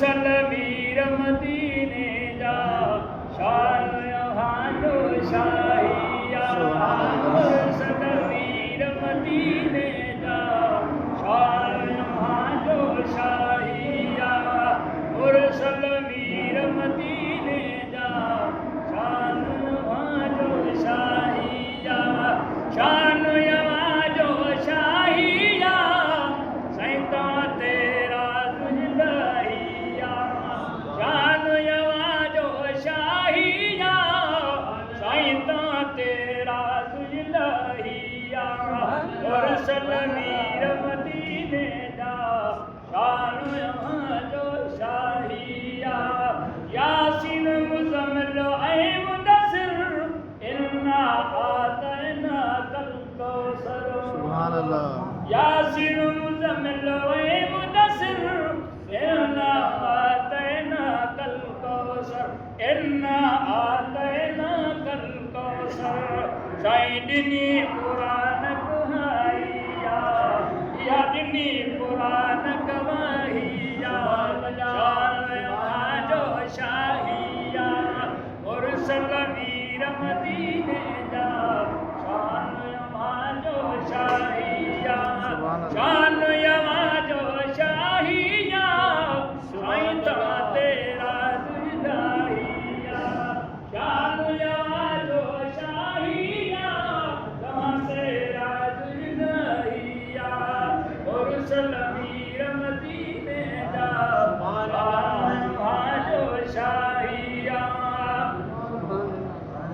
मुरसल मीर मदीने जा शान यहाँ जो शाहिया मुरसल मीर मदीने जा शान यहाँ जो शाहिया मुरसल मीर मदीने जा शान यहाँ जो शाहिया शान यहाँ जो शाहिया सैता तेरा दुलहिया शान यहाँ जो शाहिया सैता तेरा दुलहिया मुरसल मीर मदीने जा शान यहाँ जो शाहिया यासीन मुज़म्मिल ऐ मुदस्सिर इन्ना आतैना कल कौसर सुभान अल्लाह। यासीन मुज़म्मिल ऐ मुदस्सिर इन्ना आतैना कल कौसर इन्ना आतैना कल कौसर साईं कुरान कहाइया या दिनी कुरान गवाहिया शान यहाँ जो शाहिया मुरसल मीर मदीने जा शान यहाँ जो शाहिया शान यहाँ जो शाहिया सैता तेरा दुलहिया शान यहाँ जो शाहिया तेरा दुलहिया मुरसल मीर मदीने जा शान यहाँ जो शाहिया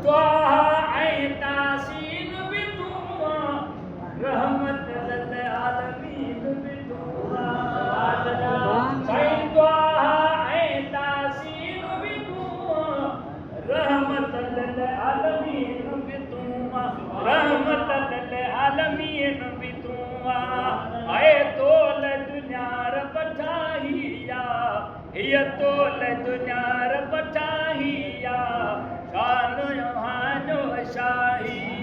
त्वाहा ऐ तासीन भी तुआ रहमत लिल आलमीन भी तुआ साईं त्वाहा ऐ तासीन भी तुआ रहमत लिल आलमीन भी तुआ रहमत लिल आलमीन भी तुआ ऐ तोल दुनियार पठाहिया ये तोल दुनियार पठाहिया शान यहाँ जो शाही